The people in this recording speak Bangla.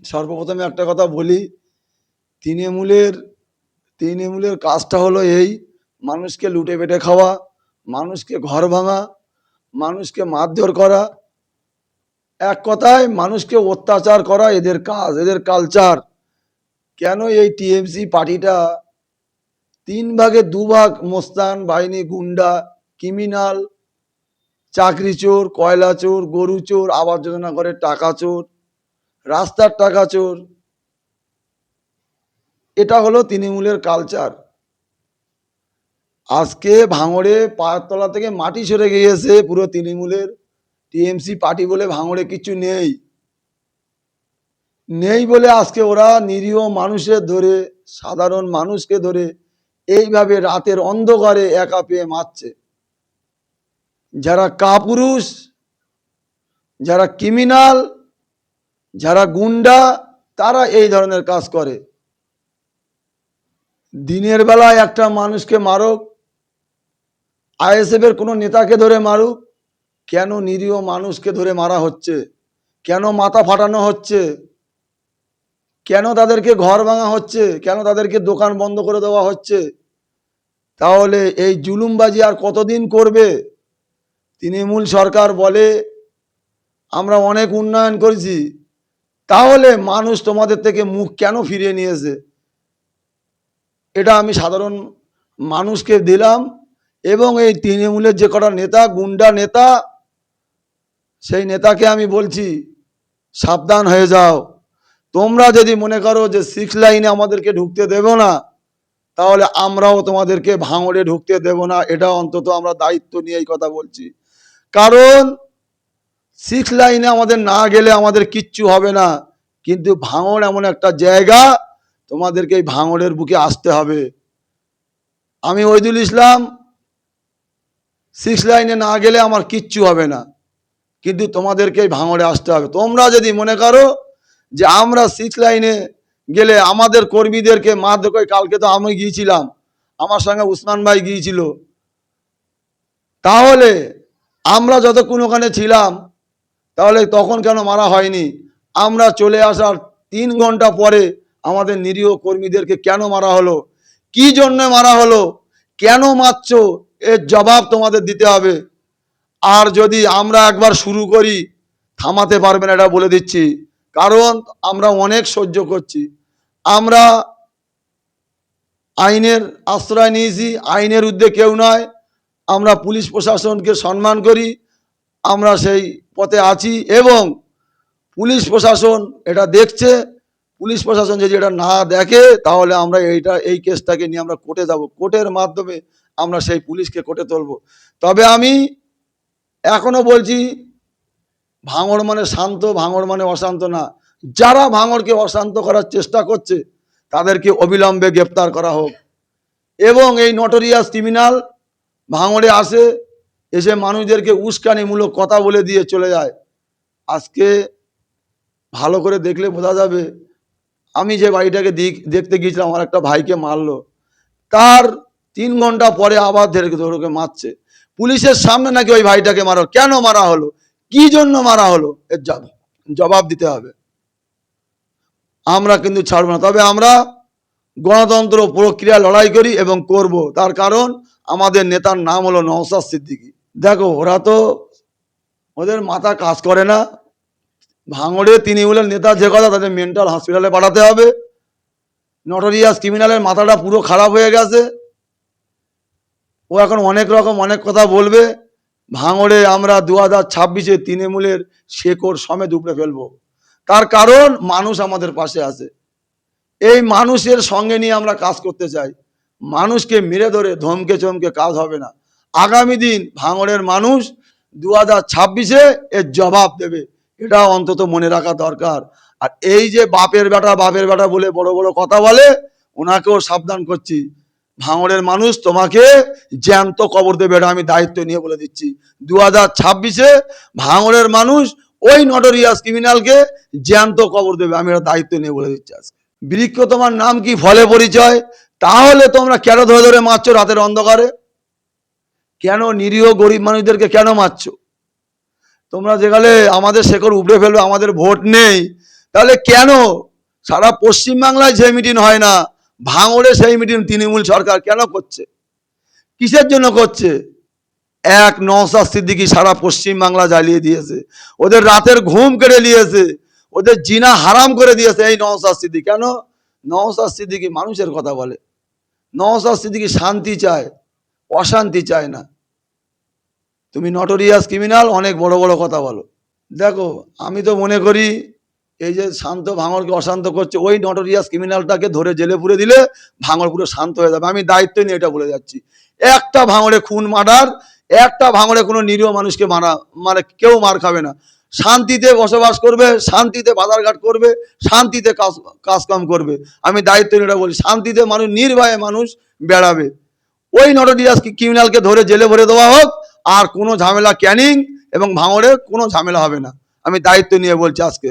সর্বপ্রথমে একটা কথা বলি, তৃণমূলের কাজটা হলো এই, মানুষকে লুটে পেটে খাওয়া, মানুষকে ঘর ভাঙা, মানুষকে মারধর করা, এক কথায় মানুষকে অত্যাচার করা এদের কাজ, এদের কালচার। কেন এই টিএমসি পার্টিটা 3 ভাগে 2 ভাগ মস্তান বাহিনী, গুন্ডা, ক্রিমিনাল, চাকরি চোর, কয়লা চোর, গরু চোর, আবাস যোজনা করে টাকা চোর, রাস্তার টাকা চোর, এটা হলো তৃণমূলের কালচার। আজকে ভাঙড়ে পায়ের তলা থেকে মাটি সরে গিয়েছে পুরো তৃণমূলের। টিএমসি পার্টি বলে ভাঙড়ে কিছু নেই, নেই বলে আজকে ওরা নিরীহ মানুষের ধরে, সাধারণ মানুষকে ধরে এইভাবে রাতের অন্ধকারে একা পেয়ে মারছে। যারা কাপুরুষ, যারা ক্রিমিনাল, যারা গুন্ডা, তারা এই ধরনের কাজ করে। দিনের বেলায় একটা মানুষকে মারুক, আইএসএফ এর কোনো নেতাকে ধরে মারুক, কেন নিরীহ মানুষকে ধরে মারা হচ্ছে? কেন মাথা ফাটানো হচ্ছে? কেন তাদেরকে ঘর ভাঙা হচ্ছে? কেন তাদেরকে দোকান বন্ধ করে দেওয়া হচ্ছে? তাহলে এই জুলুমবাজি আর কতদিন করবে? তৃণমূল সরকার বলে আমরা অনেক উন্নয়ন করেছি, তাহলে মানুষ তোমাদের থেকে মুখ কেন ফিরিয়ে নিয়েছে? এটা আমি সাধারণ মানুষকে দিলাম, এবং এই তৃণমূলের যে কটা নেতা, গুন্ডা নেতা, সেই নেতাকে আমি বলছি সাবধান হয়ে যাও। তোমরা যদি মনে করো যে 6 লাইনে আমাদেরকে ঢুকতে দেব না, তাহলে আমরাও তোমাদেরকে ভাঙড়ে ঢুকতে দেব না। এটা অন্তত আমরা দায়িত্ব নিয়ে এই কথা বলছি। কারণ 6 লাইনে আমাদের না গেলে আমাদের কিচ্ছু হবে না, কিন্তু ভাঙড় এমন একটা জায়গা, তোমাদেরকে এই ভাঙড়ের বুকে আসতে হবে। আমি ওইদুল ইসলাম, 6 লাইনে না গেলে আমার কিচ্ছু হবে না, কিন্তু তোমাদেরকে এই ভাঙড়ে আসতে হবে। তোমরা যদি মনে করো যে আমরা 6 লাইনে গেলে আমাদের কর্মীদেরকে মারধর করে, কালকে তো আমি গিয়েছিলাম, আমার সঙ্গে উসমান ভাই গিয়েছিল, তাহলে আমরা যতক্ষণ ওখানে ছিলাম তাহলে তখন কেন মারা হয়নি? আমরা চলে আসার 3 ঘন্টা পরে আমাদের নিরীহ কর্মীদেরকে কেন মারা হলো? কি জন্য মারা হলো? কেন মারছো? এর জবাব তোমাদের দিতে হবে। আর যদি আমরা একবার শুরু করি, থামাতে পারবে না, এটা বলে দিচ্ছি। কারণ আমরা অনেক সহ্য করছি, আমরা আইনের আশ্রয় নিয়েছি, আইনের ঊর্ধ্বে কেউ নয়। আমরা পুলিশ প্রশাসনকে সম্মান করি, আমরা সেই পথে আছি, এবং পুলিশ প্রশাসন এটা দেখছে। পুলিশ প্রশাসন যদি এটা না দেখে, তাহলে আমরা এই কেসটাকে নিয়ে আমরা কোর্টে যাব, কোর্টের মাধ্যমে আমরা সেই পুলিশকে কোর্টে তুলব। তবে আমি এখনো বলছি, ভাঙড় মানে শান্ত, ভাঙড় মানে অশান্ত না। যারা ভাঙড়কে অশান্ত করার চেষ্টা করছে তাদেরকে অবিলম্বে গ্রেপ্তার করা হোক। এবং এই নটোরিয়াস ক্রিমিনাল ভাঙড়ে আসে, এসে মানুষদেরকে উস্কানিমূলক কথা বলে দিয়ে চলে যায়। আজকে ভালো করে দেখলে বোঝা যাবে, আমি যে বাড়িটাকে দেখতে গিয়েছিলাম, আমার একটা ভাইকে মারলো, তার 3 ঘন্টা পরে আবার ধরে মারছে। পুলিশের সামনে নাকি ওই ভাইটাকে মারা, কেন মারা হলো, কি জন্য মারা হলো, এর জবাব দিতে হবে। আমরা কিন্তু ছাড়ব না। তবে আমরা গণতন্ত্র প্রক্রিয়া লড়াই করি এবং করব, তার কারণ আমাদের নেতার নাম হলো নওশাদ সিদ্দিকী। দেখো, ওরা তো, ওদের মাথা কাজ করে না। ভাঙড়ে তৃণমূলের নেতা যে কথা, তাদের মেন্টাল হসপিটালে পাঠাতে হবে। নটোরিয়াস ক্রিমিনালের মাথাটা পুরো খারাপ হয়ে গেছে, ও এখন অনেক রকম অনেক কথা বলবে। ভাঙড়ে আমরা 2026-এ তৃণমূলের শেকড় সমেত উপড়ে ফেলবো। তার কারণ মানুষ আমাদের পাশে আছে, এই মানুষের সঙ্গে নিয়ে আমরা কাজ করতে চাই। মানুষকে মেরে ধরে ধমকে চমকে কাজ হবে না। আগামী দিন ভাঙড়ের মানুষ 2026-এ এর জবাব দেবে, এটা অন্তত মনে রাখা দরকার। আর এই যে বাপের বেটা বলে বড় বড় কথা বলে, ওনাকেও সাবধান করছি। ভাঙড়ের মানুষ তোমাকে জ্যান্ত কবর দেবে, এটা আমি দায়িত্ব নিয়ে বলে দিচ্ছি। 2026-এ ভাঙড়ের মানুষ ওই নটোরিয়াস ক্রিমিনালকে জ্যান্ত কবর দেবে, আমি এটা দায়িত্ব নিয়ে বলে দিচ্ছি আজকে। বৃক্ষ তোমার নাম কি, ফলে পরিচয়? তাহলে তোমরা কেন ধরে ধরে মারছো রাতের অন্ধকারে? কেন নিরীহ গরিব মানুষদেরকে কেন মারছো? তোমরা যেখানে আমাদের শেকড় উপড়ে ফেলবে, আমাদের ভোট নেই, তাহলে কেন সারা পশ্চিমবাংলায় যে মিটিং হয় না, ভাঙড়ে সেই মিটিং তৃণমূল সরকার কেন করছে? কিসের জন্য করছে? এক নওশাদ সিদ্দিকী সারা পশ্চিমবাংলা জ্বালিয়ে দিয়েছে, ওদের রাতের ঘুম কেড়ে নিয়েছে, ওদের জিনা হারাম করে দিয়েছে এই নওশাদ সিদ্দিকী। কেন? নওশাদ সিদ্দিকী মানুষের কথা বলে, নওশাদ সিদ্দিকী শান্তি চায়, অশান্তি চায় না। তুমি নটোরিয়াস ক্রিমিনাল, অনেক বড় বড় কথা বলো। দেখো, আমি তো মনে করি এই যে শান্ত ভাঙড়কে অশান্ত করছে, ওই নটোরিয়াস ক্রিমিনালটাকে ধরে জেলে পুরে দিলে ভাঙড় পুরো শান্ত হয়ে যাবে। আমি দায়িত্ব নিয়ে এটা বলে যাচ্ছি। একটা ভাঙড়ে খুন মার্ডার, একটা ভাঙড়ে কোনো নিরীহ মানুষকে মারা, মানে কেউ মার খাবে না, শান্তিতে বসবাস করবে, শান্তিতে বাজারঘাট করবে, শান্তিতে কাজকাম করবে। আমি দায়িত্ব নিয়ে এটা বলি, শান্তিতে মানুষ, নির্ভয়ে মানুষ বেড়াবে। ওই নটোরিয়াস ক্রিমিনালকে ধরে জেলে ভরে দেওয়া হোক, আর কোনো ঝামেলা ক্যানিং এবং ভাঙড়ে কোনো ঝামেলা হবে না। আমি দায়িত্ব নিয়ে বলছি আজকে।